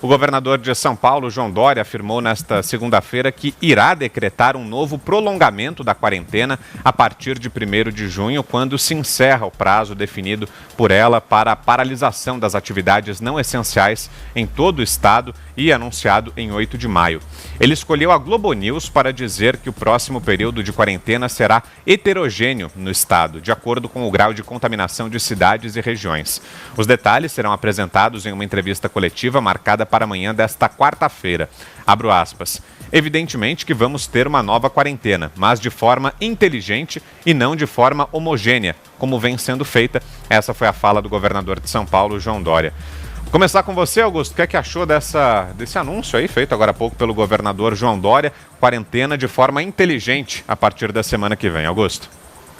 O governador de São Paulo, João Dória, afirmou nesta segunda-feira que irá decretar um novo prolongamento da quarentena a partir de 1º de junho, quando se encerra o prazo definido por ela para a paralisação das atividades não essenciais em todo o estado e anunciado em 8 de maio. Ele escolheu a Globo News para dizer que o próximo período de quarentena será heterogêneo no estado, de acordo com o grau de contaminação de cidades e regiões. Os detalhes serão apresentados em uma entrevista coletiva marcada para amanhã desta quarta-feira. Abro aspas. Evidentemente que vamos ter uma nova quarentena, mas de forma inteligente e não de forma homogênea, como vem sendo feita. Essa foi a fala do governador de São Paulo, João Dória. Vou começar com você, Augusto. O que achou desse anúncio aí, feito agora há pouco pelo governador João Dória, quarentena de forma inteligente a partir da semana que vem, Augusto?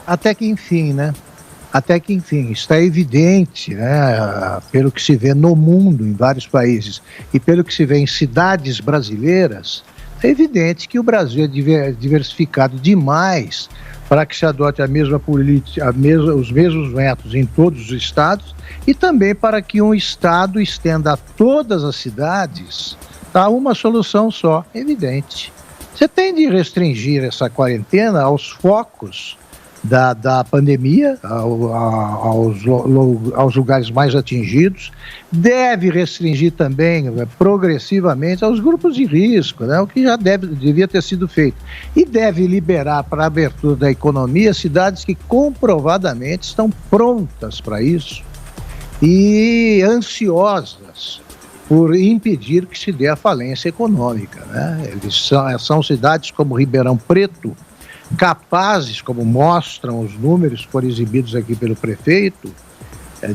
Até que enfim, né? Até que enfim, está evidente, né, pelo que se vê no mundo, em vários países, e pelo que se vê em cidades brasileiras, é evidente que o Brasil é diversificado demais para que se adote a mesma política, os mesmos métodos em todos os estados, e também para que um estado estenda a todas as cidades a uma solução só, evidente. Você tem de restringir essa quarentena aos focos da pandemia, aos lugares mais atingidos, deve restringir também progressivamente aos grupos de risco, né, o que já devia ter sido feito, e deve liberar para a abertura da economia cidades que comprovadamente estão prontas para isso e ansiosas por impedir que se dê a falência econômica, né? São cidades como Ribeirão Preto, capazes, como mostram os números que foram exibidos aqui pelo prefeito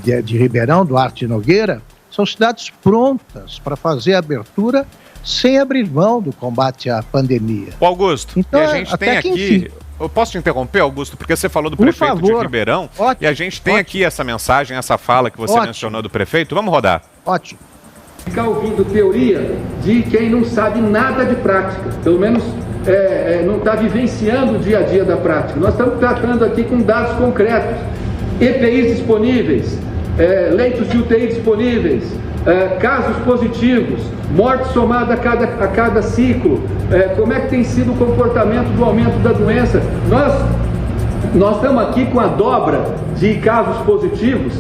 de Ribeirão, Duarte Nogueira, são cidades prontas para fazer a abertura sem abrir mão do combate à pandemia. O Augusto, então, e a gente tem aqui... Enfim. Eu posso te interromper, Augusto? Porque você falou do prefeito de Ribeirão, ótimo, e a gente tem aqui essa mensagem, essa fala que você mencionou do prefeito. Vamos rodar. Ótimo. Ficar ouvindo teoria de quem não sabe nada de prática, pelo menos não está vivenciando o dia a dia da prática. Nós estamos tratando aqui com dados concretos, EPIs disponíveis, leitos de UTI disponíveis, casos positivos, morte somada a cada ciclo, como é que tem sido o comportamento do aumento da doença. Nós estamos aqui com a dobra de casos positivos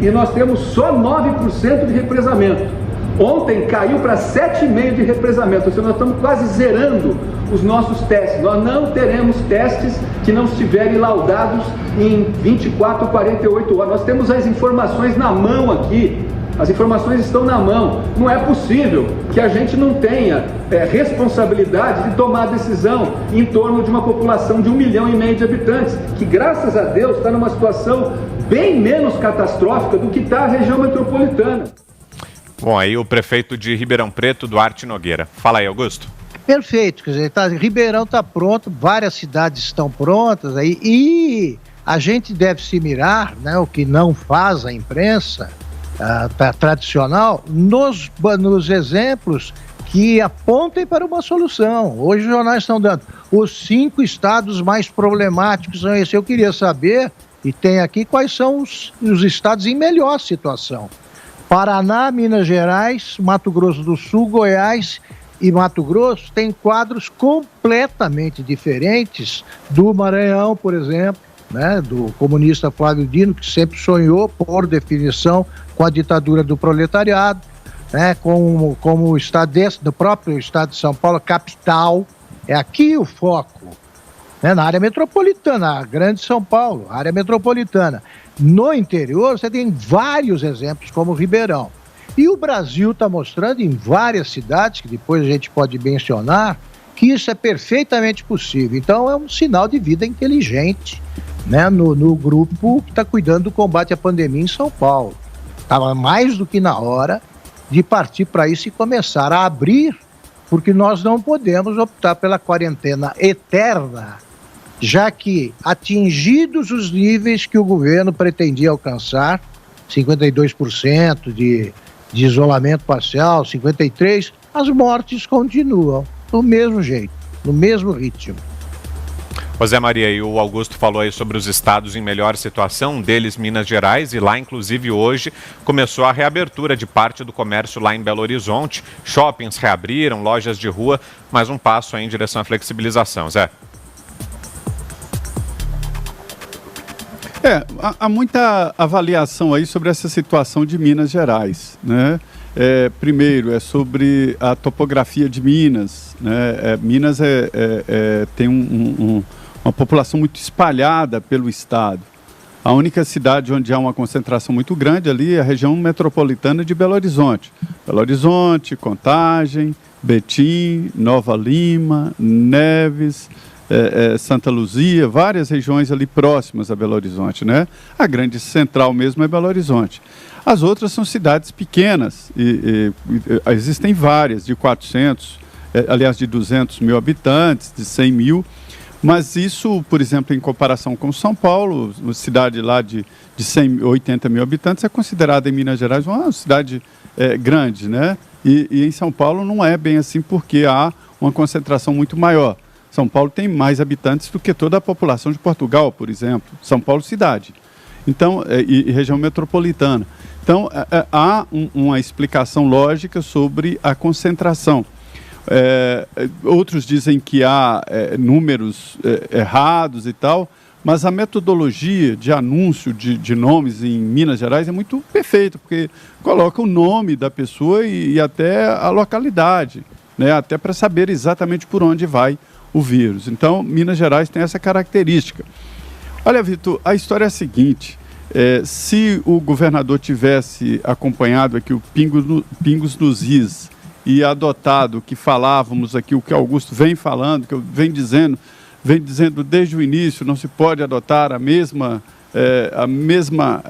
e nós temos só 9% de represamento. Ontem caiu para 7,5% de represamento, ou seja, nós estamos quase zerando os nossos testes. Nós não teremos testes que não estiverem laudados em 24 ou 48 horas. Nós temos as informações na mão aqui, as informações estão na mão. Não é possível que a gente não tenha responsabilidade de tomar decisão em torno de uma população de 1,5 milhão de habitantes, que graças a Deus está numa situação bem menos catastrófica do que está a região metropolitana. Bom, aí o prefeito de Ribeirão Preto, Duarte Nogueira. Fala aí, Augusto. Perfeito, quer dizer, Ribeirão está pronto, várias cidades estão prontas aí, e a gente deve se mirar, né, o que não faz a imprensa tradicional, nos exemplos que apontem para uma solução. Hoje os jornais estão dando os 5 estados mais problemáticos são esses. Eu queria saber, e tem aqui, quais são os estados em melhor situação. Paraná, Minas Gerais, Mato Grosso do Sul, Goiás e Mato Grosso têm quadros completamente diferentes do Maranhão, por exemplo, né, do comunista Flávio Dino, que sempre sonhou, por definição, com a ditadura do proletariado, né, como o estado do próprio estado de São Paulo, capital, é aqui o foco, né, na área metropolitana, a grande São Paulo, área metropolitana. No interior, você tem vários exemplos, como Ribeirão. E o Brasil está mostrando em várias cidades, que depois a gente pode mencionar, que isso é perfeitamente possível. Então é um sinal de vida inteligente, né, no grupo que está cuidando do combate à pandemia em São Paulo. Estava mais do que na hora de partir para isso e começar a abrir, porque nós não podemos optar pela quarentena eterna, já que, atingidos os níveis que o governo pretendia alcançar, 52% de isolamento parcial, 53%, as mortes continuam do mesmo jeito, no mesmo ritmo. José Maria, e o Augusto falou aí sobre os estados em melhor situação, um deles Minas Gerais, e lá inclusive hoje começou a reabertura de parte do comércio lá em Belo Horizonte, shoppings reabriram, lojas de rua, mais um passo aí em direção à flexibilização. Zé? Há muita avaliação aí sobre essa situação de Minas Gerais, né? Primeiro, é sobre a topografia de Minas, né? Minas tem uma população muito espalhada pelo estado. A única cidade onde há uma concentração muito grande ali é a região metropolitana de Belo Horizonte. Belo Horizonte, Contagem, Betim, Nova Lima, Neves, Santa Luzia, várias regiões ali próximas a Belo Horizonte, né? A grande central mesmo é Belo Horizonte. As outras são cidades pequenas, existem várias, de 400, aliás, de 200 mil habitantes, de 100 mil, mas isso, por exemplo, em comparação com São Paulo, uma cidade lá de 180 mil habitantes, é considerada em Minas Gerais uma cidade grande, né? E em São Paulo não é bem assim, porque há uma concentração muito maior. São Paulo tem mais habitantes do que toda a população de Portugal, por exemplo. São Paulo cidade. Então, e região metropolitana. Então, há uma explicação lógica sobre a concentração. Outros dizem que há números errados e tal, mas a metodologia de anúncio de nomes em Minas Gerais é muito perfeita, porque coloca o nome da pessoa e até a localidade, né, até para saber exatamente por onde vai o vírus. Então, Minas Gerais tem essa característica. Olha, Vitor, a história é a seguinte: se o governador tivesse acompanhado aqui o Pingos nos Is e adotado o que falávamos aqui, o que Augusto vem falando, que eu venho dizendo desde o início, não se pode adotar a mesma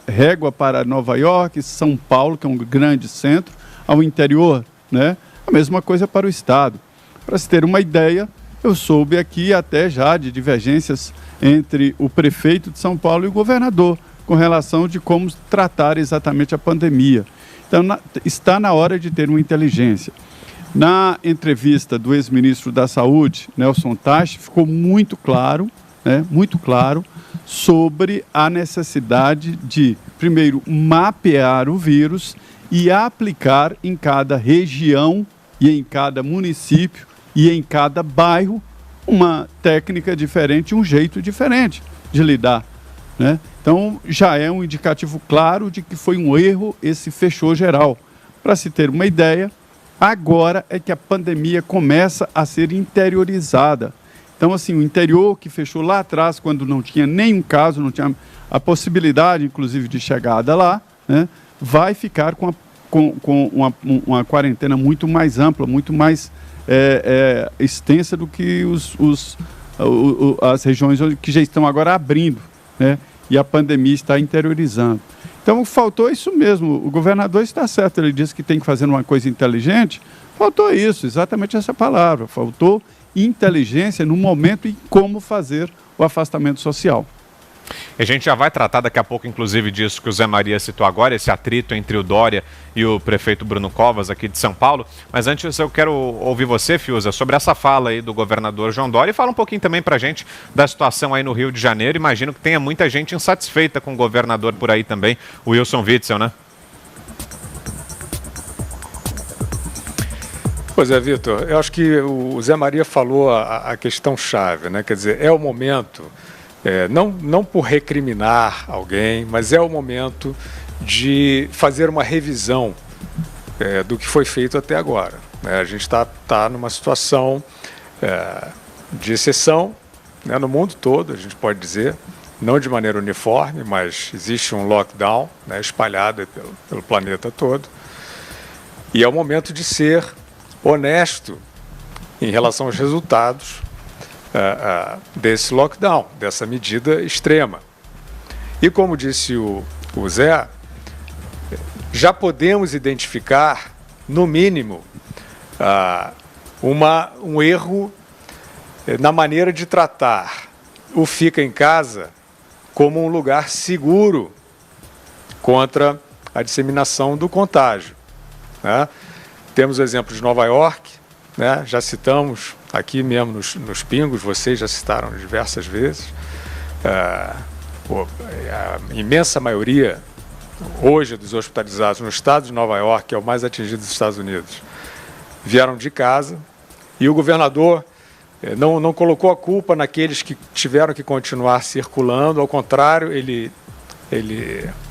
régua para Nova York, São Paulo, que é um grande centro, ao interior, né? A mesma coisa para o estado. Para se ter uma ideia, eu soube aqui até já de divergências entre o prefeito de São Paulo e o governador, com relação de como tratar exatamente a pandemia. Então, está na hora de ter uma inteligência. Na entrevista do ex-ministro da Saúde, Nelson Teich, ficou muito claro sobre a necessidade de, primeiro, mapear o vírus e aplicar em cada região e em cada município e em cada bairro uma técnica diferente, um jeito diferente de lidar, né? Então, já é um indicativo claro de que foi um erro esse fechou geral. Para se ter uma ideia, agora é que a pandemia começa a ser interiorizada. Então, assim, o interior que fechou lá atrás, quando não tinha nenhum caso, não tinha a possibilidade, inclusive, de chegada lá, né, vai ficar com uma quarentena muito mais ampla, muito mais extensa do que as regiões que já estão agora abrindo, né? E a pandemia está interiorizando. Então, faltou isso mesmo. O governador está certo, ele disse que tem que fazer uma coisa inteligente. Faltou isso, exatamente essa palavra. Faltou inteligência no momento em como fazer o afastamento social. A gente já vai tratar daqui a pouco, inclusive, disso que o Zé Maria citou agora, esse atrito entre o Dória e o prefeito Bruno Covas, aqui de São Paulo. Mas antes eu quero ouvir você, Fiuza, sobre essa fala aí do governador João Dória, e fala um pouquinho também pra gente da situação aí no Rio de Janeiro. Imagino que tenha muita gente insatisfeita com o governador por aí também, o Wilson Witzel, né? Pois é, Vitor, eu acho que o Zé Maria falou a questão chave, né? Quer dizer, é o momento... não por recriminar alguém, mas é o momento de fazer uma revisão do que foi feito até agora, né? A gente está numa situação de exceção, né, no mundo todo, a gente pode dizer, não de maneira uniforme, mas existe um lockdown, né, espalhado pelo planeta todo, e é o momento de ser honesto em relação aos resultados desse lockdown, dessa medida extrema. E como disse o Zé, já podemos identificar, no mínimo, um erro na maneira de tratar o fica em casa como um lugar seguro contra a disseminação do contágio, né? Temos o exemplo de Nova York, né? Já citamos aqui mesmo nos pingos, vocês já citaram diversas vezes. A imensa maioria hoje dos hospitalizados no estado de Nova York, que é o mais atingido dos Estados Unidos, vieram de casa, e o governador não colocou a culpa naqueles que tiveram que continuar circulando. Ao contrário, ele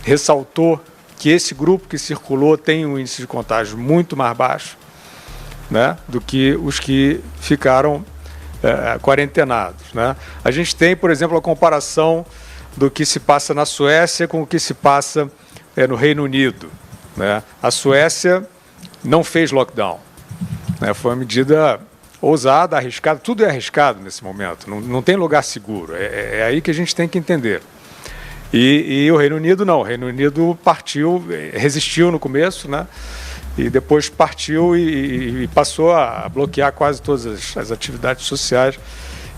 ressaltou que esse grupo que circulou tem um índice de contágio muito mais baixo, né, do que os que ficaram quarentenados, né? A gente tem, por exemplo, a comparação do que se passa na Suécia com o que se passa no Reino Unido, né? A Suécia não fez lockdown, né? Foi uma medida ousada, arriscada. Tudo é arriscado nesse momento, não tem lugar seguro. É aí que a gente tem que entender. E o Reino Unido não. O Reino Unido partiu, resistiu no começo, né? E depois partiu e passou a bloquear quase todas as atividades sociais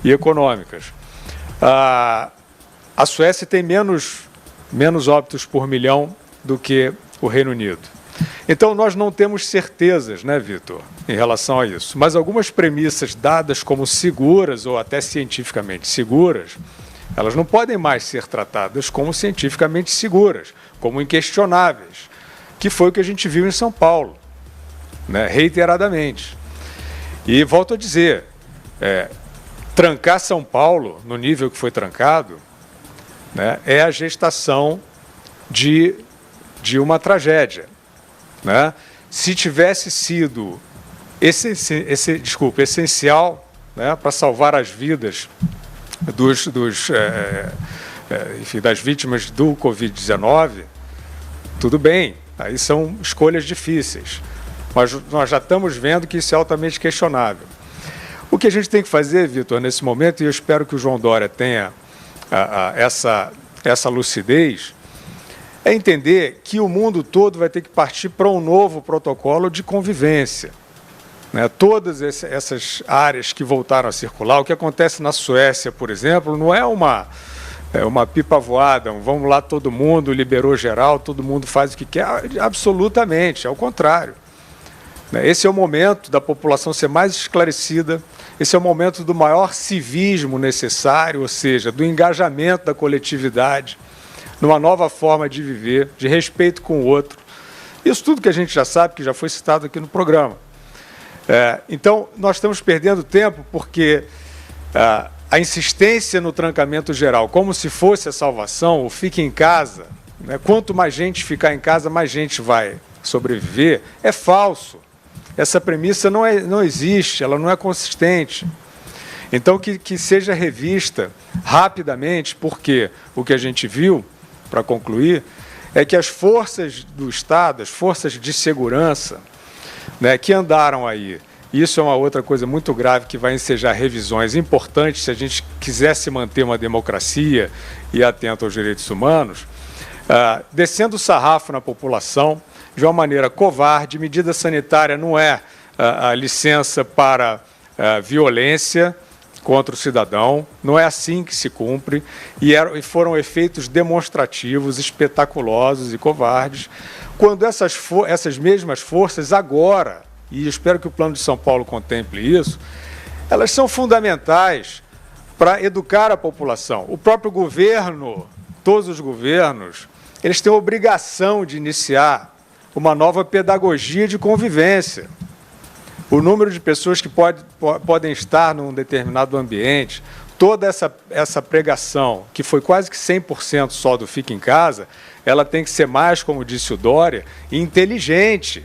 e econômicas. A Suécia tem menos óbitos por milhão do que o Reino Unido. Então, nós não temos certezas, né, Vitor, em relação a isso. Mas algumas premissas dadas como seguras ou até cientificamente seguras, elas não podem mais ser tratadas como cientificamente seguras, como inquestionáveis, que foi o que a gente viu em São Paulo, né, reiteradamente. E volto a dizer, trancar São Paulo no nível que foi trancado, né, é a gestação de uma tragédia, né? Se tivesse sido essencial, né, para salvar as vidas das vítimas do Covid-19, tudo bem, aí são escolhas difíceis, mas nós já estamos vendo que isso é altamente questionável. O que a gente tem que fazer, Vitor, nesse momento, e eu espero que o João Dória tenha essa lucidez, é entender que o mundo todo vai ter que partir para um novo protocolo de convivência, né? Todas essas áreas que voltaram a circular, o que acontece na Suécia, por exemplo, não é uma pipa voada, vamos lá todo mundo, liberou geral, todo mundo faz o que quer, absolutamente, ao contrário. Esse é o momento da população ser mais esclarecida, esse é o momento do maior civismo necessário, ou seja, do engajamento da coletividade, numa nova forma de viver, de respeito com o outro. Isso tudo que a gente já sabe, que já foi citado aqui no programa. Então, nós estamos perdendo tempo porque a insistência no trancamento geral, como se fosse a salvação, o fique em casa, né? Quanto mais gente ficar em casa, mais gente vai sobreviver, é falso. Essa premissa não existe, ela não é consistente. Então, que seja revista rapidamente, porque o que a gente viu, para concluir, é que as forças do Estado, as forças de segurança, né, que andaram aí, isso é uma outra coisa muito grave que vai ensejar revisões importantes se a gente quisesse manter uma democracia e atento aos direitos humanos, descendo o sarrafo na população de uma maneira covarde. Medida sanitária não é a licença para violência contra o cidadão, não é assim que se cumpre, e foram efeitos demonstrativos, espetaculosos e covardes, quando essas mesmas forças agora, e espero que o Plano de São Paulo contemple isso, elas são fundamentais para educar a população. O próprio governo, todos os governos, eles têm a obrigação de iniciar uma nova pedagogia de convivência. O número de pessoas que podem estar num determinado ambiente, toda essa pregação, que foi quase que 100% só do fica em casa, ela tem que ser mais, como disse o Dória, inteligente.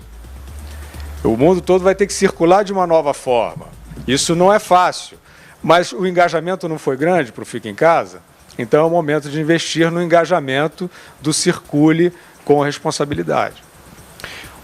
O mundo todo vai ter que circular de uma nova forma. Isso não é fácil, mas o engajamento não foi grande para o fica em casa, então é o momento de investir no engajamento do circule com responsabilidade.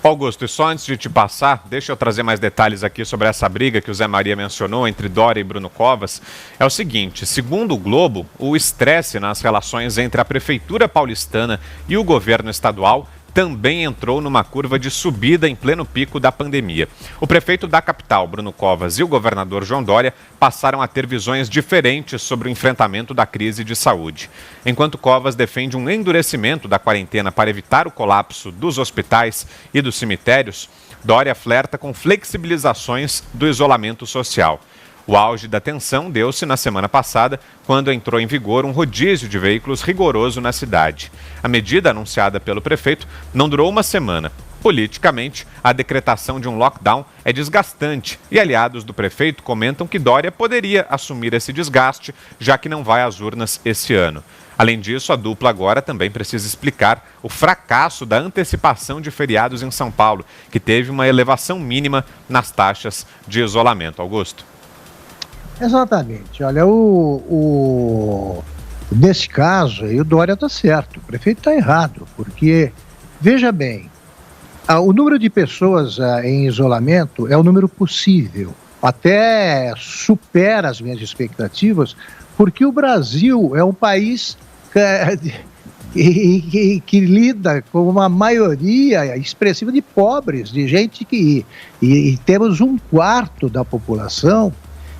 Augusto, e só antes de te passar, deixa eu trazer mais detalhes aqui sobre essa briga que o Zé Maria mencionou entre Dória e Bruno Covas. É o seguinte, segundo o Globo, o estresse nas relações entre a Prefeitura paulistana e o governo estadual também entrou numa curva de subida em pleno pico da pandemia. O prefeito da capital, Bruno Covas, e o governador João Dória passaram a ter visões diferentes sobre o enfrentamento da crise de saúde. Enquanto Covas defende um endurecimento da quarentena para evitar o colapso dos hospitais e dos cemitérios, Dória flerta com flexibilizações do isolamento social. O auge da tensão deu-se na semana passada, quando entrou em vigor um rodízio de veículos rigoroso na cidade. A medida anunciada pelo prefeito não durou uma semana. Politicamente, a decretação de um lockdown é desgastante e aliados do prefeito comentam que Dória poderia assumir esse desgaste, já que não vai às urnas esse ano. Além disso, a dupla agora também precisa explicar o fracasso da antecipação de feriados em São Paulo, que teve uma elevação mínima nas taxas de isolamento. Augusto. Exatamente. Olha, nesse caso, aí o Dória está certo, o prefeito está errado, porque, veja bem, o número de pessoas em isolamento é o número possível, até supera as minhas expectativas, porque o Brasil é um país que lida com uma maioria expressiva de pobres, de gente e temos 1/4 da população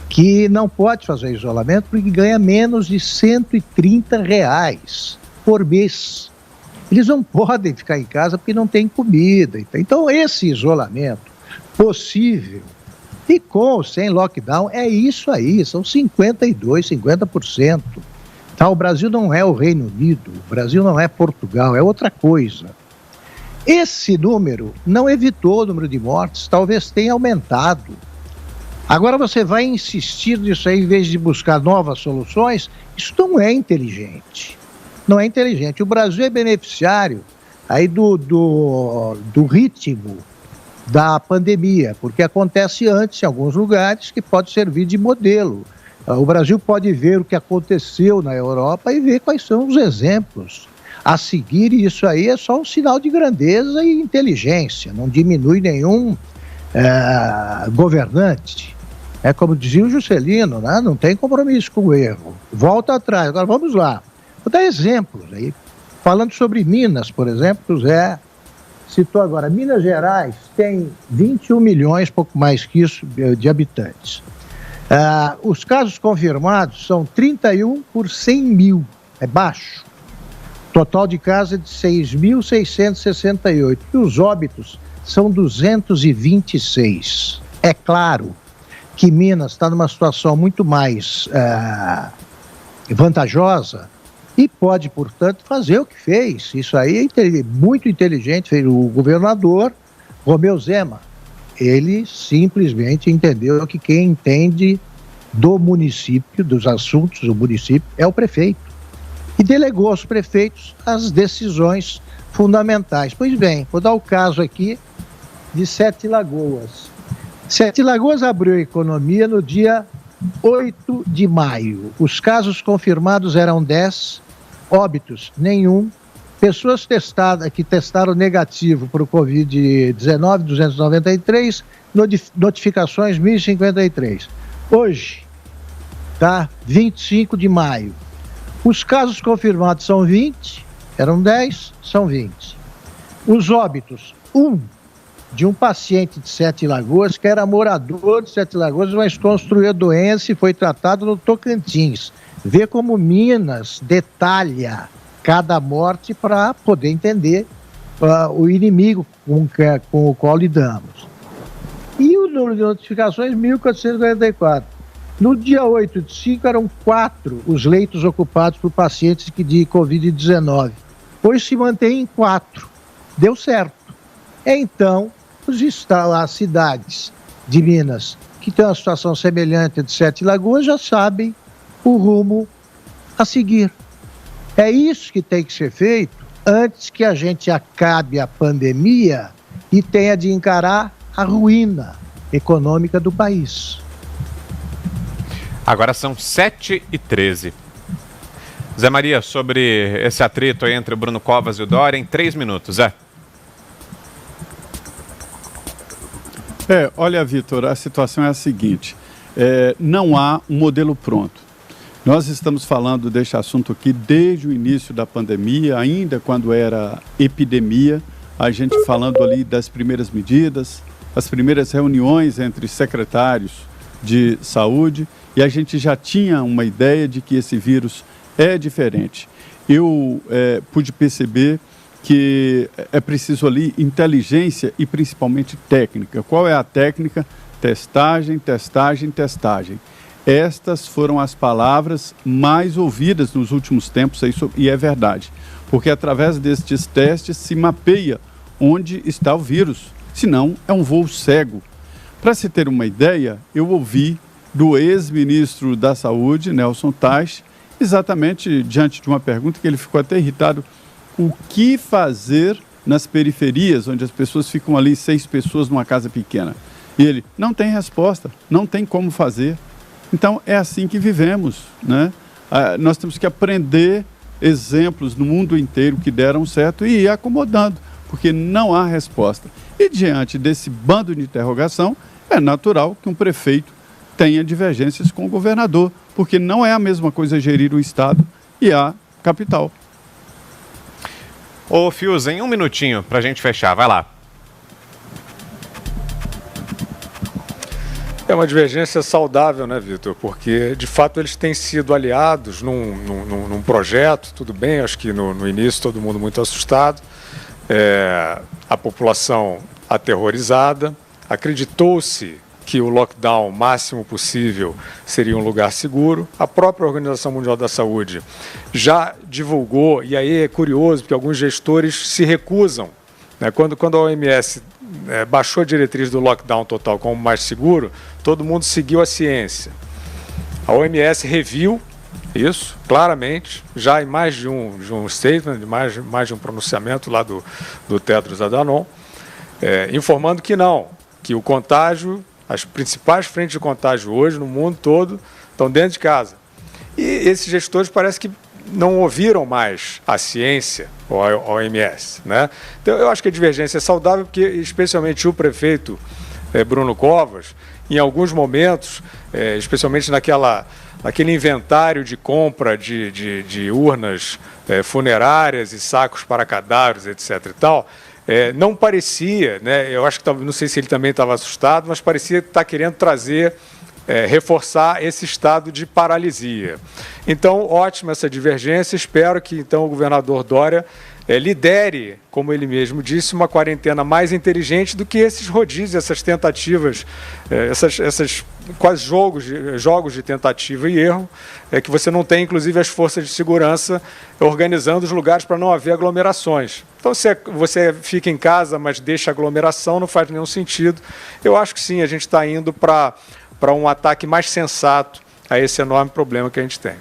que não pode fazer isolamento porque ganha menos de R$130 por mês. Eles não podem ficar em casa porque não tem comida. Então, esse isolamento possível, e com ou sem lockdown, é isso aí, são 50%. Tá? O Brasil não é o Reino Unido, o Brasil não é Portugal, é outra coisa. Esse número não evitou o número de mortes, talvez tenha aumentado. Agora você vai insistir nisso aí, em vez de buscar novas soluções, isso não é inteligente. Não é inteligente. O Brasil é beneficiário aí do ritmo da pandemia, porque acontece antes em alguns lugares que pode servir de modelo. O Brasil pode ver o que aconteceu na Europa e ver quais são os exemplos a seguir, e isso aí é só um sinal de grandeza e inteligência, não diminui nenhum governante. É como dizia o Juscelino, né? Não tem compromisso com o erro. Volta atrás. Agora vamos lá. Vou dar exemplos aí. Falando sobre Minas, por exemplo, o Zé citou agora. Minas Gerais tem 21 milhões, pouco mais que isso, de habitantes. Os casos confirmados são 31 por 100 mil. É baixo. Total de casos é de 6.668. E os óbitos são 226. É claro que Minas está numa situação muito mais vantajosa e pode, portanto, fazer o que fez. Isso aí é muito inteligente, fez o governador Romeu Zema. Ele simplesmente entendeu que quem entende do município, dos assuntos do município, é o prefeito. E delegou aos prefeitos as decisões fundamentais. Pois bem, vou dar o caso aqui de Sete Lagoas. Sete Lagoas abriu a economia no dia 8 de maio. Os casos confirmados eram 10, óbitos nenhum, pessoas que testaram negativo para o Covid-19, 293, notificações 1.053. Hoje, tá? 25 de maio. Os casos confirmados são 20, eram 10, são 20. Os óbitos, de um paciente de Sete Lagoas, que era morador de Sete Lagoas, mas construiu a doença e foi tratado no Tocantins. Vê como Minas detalha cada morte para poder entender o inimigo com o qual lidamos. E o número de notificações, 1.444. No dia 8 de 5, eram 4 os leitos ocupados por pacientes de Covid-19. Hoje se mantém em 4. Deu certo. Então, as cidades de Minas que têm uma situação semelhante de Sete Lagoas já sabem o rumo a seguir. É isso que tem que ser feito antes que a gente acabe a pandemia e tenha de encarar a ruína econômica do país. Agora são 7h13. Zé Maria, sobre esse atrito aí entre o Bruno Covas e o Dória, em 3 minutos, Zé. Olha, Vitor, a situação é a seguinte, não há um modelo pronto. Nós estamos falando deste assunto aqui desde o início da pandemia, ainda quando era epidemia, a gente falando ali das primeiras medidas, as primeiras reuniões entre secretários de saúde, e a gente já tinha uma ideia de que esse vírus é diferente. Eu pude perceber que é preciso ali inteligência e principalmente técnica. Qual é a técnica? Testagem, testagem, testagem. Estas foram as palavras mais ouvidas nos últimos tempos, e é verdade, porque através destes testes se mapeia onde está o vírus, senão é um voo cego. Para se ter uma ideia, eu ouvi do ex-ministro da Saúde, Nelson Teich, exatamente diante de uma pergunta que ele ficou até irritado, o que fazer nas periferias, onde as pessoas ficam ali 6 pessoas numa casa pequena? E ele, não tem resposta, não tem como fazer. Então, é assim que vivemos, né? Nós temos que aprender exemplos no mundo inteiro que deram certo e ir acomodando, porque não há resposta. E diante desse bando de interrogação, é natural que um prefeito tenha divergências com o governador, porque não é a mesma coisa gerir o Estado e a capital. Ô, Fiuza, em um minutinho para a gente fechar, vai lá. É uma divergência saudável, né, Vitor? Porque, de fato, eles têm sido aliados num projeto, tudo bem, acho que no início todo mundo muito assustado, a população aterrorizada, acreditou-se que o lockdown máximo possível seria um lugar seguro. A própria Organização Mundial da Saúde já divulgou, e aí é curioso, porque alguns gestores se recusam, né? Quando a OMS baixou a diretriz do lockdown total como mais seguro, todo mundo seguiu a ciência. A OMS reviu isso, claramente, já em mais de um statement, mais de um pronunciamento lá do Tedros Adhanom, informando que não, que o contágio, as principais frentes de contágio hoje no mundo todo estão dentro de casa. E esses gestores parece que não ouviram mais a ciência, ou a OMS, né? Então, eu acho que a divergência é saudável, porque especialmente o prefeito Bruno Covas, em alguns momentos, especialmente naquele inventário de compra de urnas funerárias e sacos para cadáveres, etc. e tal, não parecia, né? Eu acho que não sei se ele também estava assustado, mas parecia estar querendo reforçar esse estado de paralisia. Então, ótima essa divergência. Espero que então o governador Dória lidere, como ele mesmo disse, uma quarentena mais inteligente do que esses rodízios, essas tentativas, essas quase jogos de tentativa e erro, que você não tem, inclusive, as forças de segurança organizando os lugares para não haver aglomerações. Então, se você fica em casa, mas deixa aglomeração, não faz nenhum sentido. Eu acho que sim, a gente está indo para um ataque mais sensato a esse enorme problema que a gente tem.